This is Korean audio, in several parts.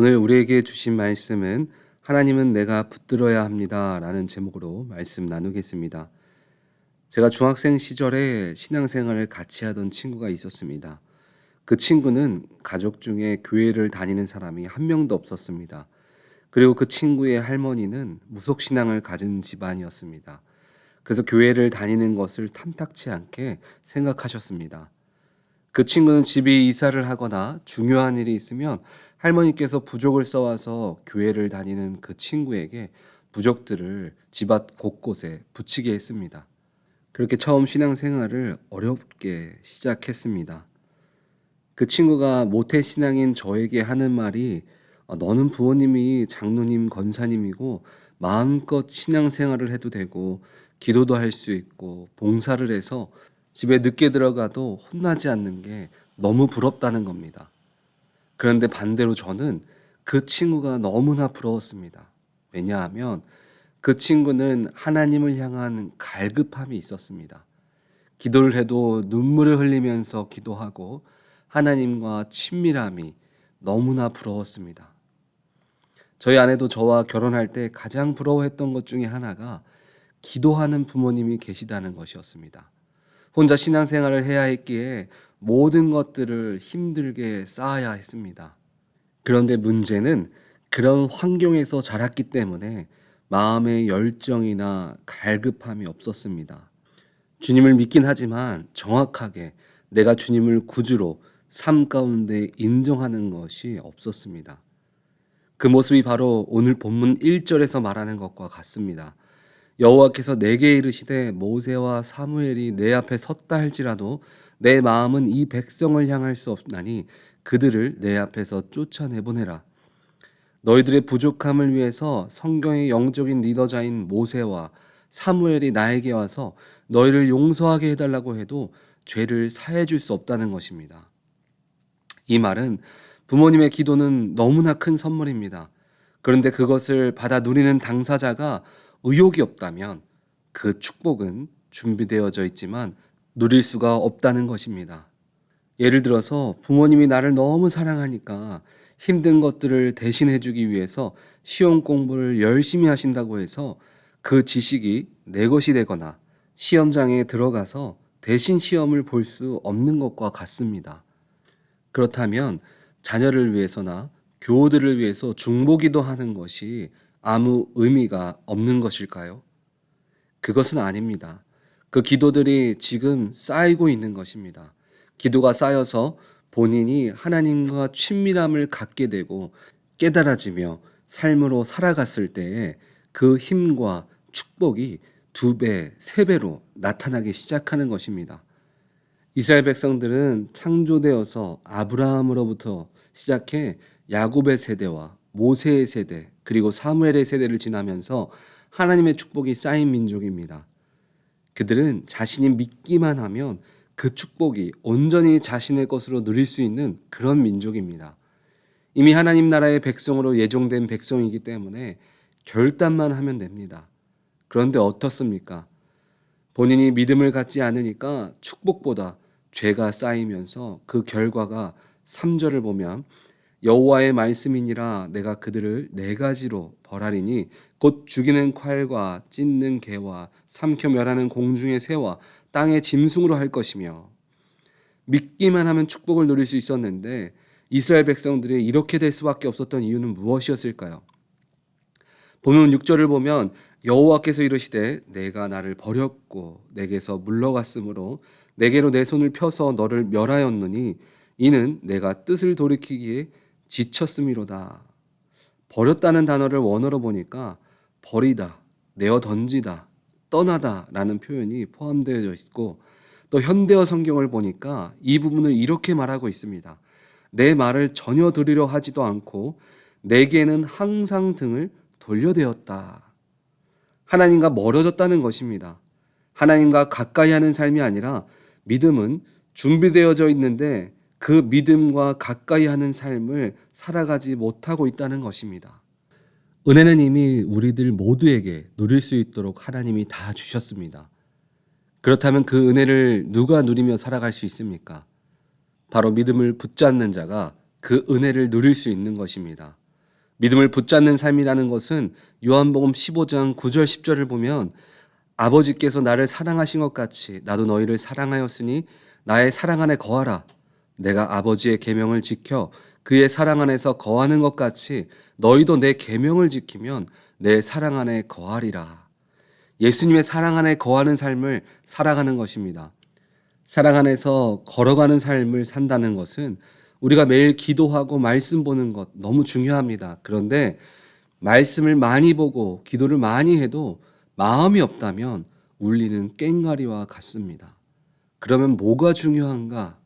오늘 우리에게 주신 말씀은 하나님은 내가 붙들어야 합니다 라는 제목으로 말씀 나누겠습니다. 제가 중학생 시절에 신앙생활을 같이 하던 친구가 있었습니다. 그 친구는 가족 중에 교회를 다니는 사람이 한 명도 없었습니다. 그리고 그 친구의 할머니는 무속신앙을 가진 집안이었습니다. 그래서 교회를 다니는 것을 탐탁치 않게 생각하셨습니다. 그 친구는 집이 이사를 하거나 중요한 일이 있으면 할머니께서 부족을 써와서 교회를 다니는 그 친구에게 부족들을 집 앞 곳곳에 붙이게 했습니다. 그렇게 처음 신앙생활을 어렵게 시작했습니다. 그 친구가 모태신앙인 저에게 하는 말이 너는 부모님이 장로님, 권사님이고 마음껏 신앙생활을 해도 되고 기도도 할 수 있고 봉사를 해서 집에 늦게 들어가도 혼나지 않는 게 너무 부럽다는 겁니다. 그런데 반대로 저는 그 친구가 너무나 부러웠습니다. 왜냐하면 그 친구는 하나님을 향한 갈급함이 있었습니다. 기도를 해도 눈물을 흘리면서 기도하고 하나님과 친밀함이 너무나 부러웠습니다. 저희 아내도 저와 결혼할 때 가장 부러워했던 것 중에 하나가 기도하는 부모님이 계시다는 것이었습니다. 혼자 신앙생활을 해야 했기에 모든 것들을 힘들게 쌓아야 했습니다. 그런데 문제는 그런 환경에서 자랐기 때문에 마음의 열정이나 갈급함이 없었습니다. 주님을 믿긴 하지만 정확하게 내가 주님을 구주로 삶 가운데 인정하는 것이 없었습니다. 그 모습이 바로 오늘 본문 1절에서 말하는 것과 같습니다. 여호와께서 내게 이르시되 모세와 사무엘이 내 앞에 섰다 할지라도 내 마음은 이 백성을 향할 수 없나니 그들을 내 앞에서 쫓아내보내라. 너희들의 부족함을 위해서 성경의 영적인 리더자인 모세와 사무엘이 나에게 와서 너희를 용서하게 해달라고 해도 죄를 사해 줄 수 없다는 것입니다. 이 말은 부모님의 기도는 너무나 큰 선물입니다. 그런데 그것을 받아 누리는 당사자가 의욕이 없다면 그 축복은 준비되어져 있지만 누릴 수가 없다는 것입니다. 예를 들어서 부모님이 나를 너무 사랑하니까 힘든 것들을 대신해주기 위해서 시험 공부를 열심히 하신다고 해서 그 지식이 내 것이 되거나 시험장에 들어가서 대신 시험을 볼 수 없는 것과 같습니다. 그렇다면 자녀를 위해서나 교우들을 위해서 중보기도 하는 것이 아무 의미가 없는 것일까요? 그것은 아닙니다. 그 기도들이 지금 쌓이고 있는 것입니다. 기도가 쌓여서 본인이 하나님과 친밀함을 갖게 되고 깨달아지며 삶으로 살아갔을 때에 그 힘과 축복이 2배, 3배로 나타나기 시작하는 것입니다. 이스라엘 백성들은 창조되어서 아브라함으로부터 시작해 야곱의 세대와 모세의 세대 그리고 사무엘의 세대를 지나면서 하나님의 축복이 쌓인 민족입니다. 그들은 자신이 믿기만 하면 그 축복이 온전히 자신의 것으로 누릴 수 있는 그런 민족입니다. 이미 하나님 나라의 백성으로 예정된 백성이기 때문에 결단만 하면 됩니다. 그런데 어떻습니까? 본인이 믿음을 갖지 않으니까 축복보다 죄가 쌓이면서 그 결과가 3절을 보면 여호와의 말씀이니라 내가 그들을 4가지로 벌하리니 곧 죽이는 칼과 찢는 개와 삼켜 멸하는 공중의 새와 땅의 짐승으로 할 것이며. 믿기만 하면 축복을 누릴 수 있었는데 이스라엘 백성들이 이렇게 될 수밖에 없었던 이유는 무엇이었을까요? 본문 6절을 보면 여호와께서 이르시되 내가 나를 버렸고 내게서 물러갔으므로 내게로 내 손을 펴서 너를 멸하였느니 이는 내가 뜻을 돌이키기에 지쳤음이로다. 버렸다는 단어를 원어로 보니까 버리다, 내어 던지다, 떠나다 라는 표현이 포함되어 있고 또 현대어 성경을 보니까 이 부분을 이렇게 말하고 있습니다. 내 말을 전혀 들으려 하지도 않고 내게는 항상 등을 돌려대었다. 하나님과 멀어졌다는 것입니다. 하나님과 가까이 하는 삶이 아니라 믿음은 준비되어져 있는데 그 믿음과 가까이 하는 삶을 살아가지 못하고 있다는 것입니다. 은혜는 이미 우리들 모두에게 누릴 수 있도록 하나님이 다 주셨습니다. 그렇다면 그 은혜를 누가 누리며 살아갈 수 있습니까? 바로 믿음을 붙잡는 자가 그 은혜를 누릴 수 있는 것입니다. 믿음을 붙잡는 삶이라는 것은 요한복음 15장 9절 10절을 보면 아버지께서 나를 사랑하신 것 같이 나도 너희를 사랑하였으니 나의 사랑 안에 거하라. 내가 아버지의 계명을 지켜 그의 사랑 안에서 거하는 것 같이 너희도 내 계명을 지키면 내 사랑 안에 거하리라. 예수님의 사랑 안에 거하는 삶을 살아가는 것입니다. 사랑 안에서 걸어가는 삶을 산다는 것은 우리가 매일 기도하고 말씀 보는 것 너무 중요합니다. 그런데 말씀을 많이 보고 기도를 많이 해도 마음이 없다면 울리는 꽹과리와 같습니다. 그러면 뭐가 중요한가?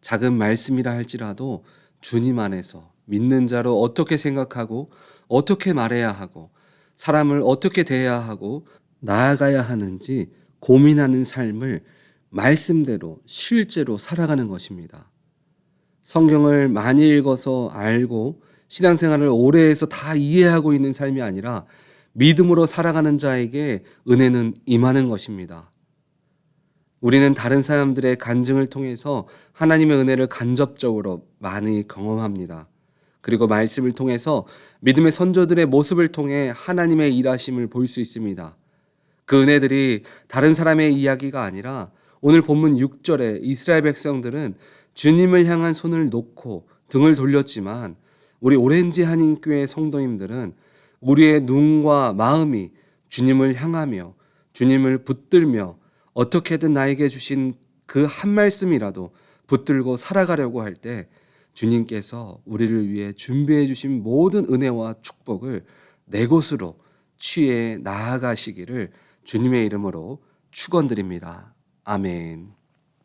작은 말씀이라 할지라도 주님 안에서 믿는 자로 어떻게 생각하고 어떻게 말해야 하고 사람을 어떻게 대해야 하고 나아가야 하는지 고민하는 삶을 말씀대로 실제로 살아가는 것입니다. 성경을 많이 읽어서 알고 신앙생활을 오래 해서 다 이해하고 있는 삶이 아니라 믿음으로 살아가는 자에게 은혜는 임하는 것입니다. 우리는 다른 사람들의 간증을 통해서 하나님의 은혜를 간접적으로 많이 경험합니다. 그리고 말씀을 통해서 믿음의 선조들의 모습을 통해 하나님의 일하심을 볼 수 있습니다. 그 은혜들이 다른 사람의 이야기가 아니라 오늘 본문 6절에 이스라엘 백성들은 주님을 향한 손을 놓고 등을 돌렸지만 우리 오렌지 한인교회 성도님들은 우리의 눈과 마음이 주님을 향하며 주님을 붙들며 어떻게든 나에게 주신 그 한 말씀이라도 붙들고 살아가려고 할 때 주님께서 우리를 위해 준비해 주신 모든 은혜와 축복을 내 곳으로 취해 나아가시기를 주님의 이름으로 축원드립니다. 아멘.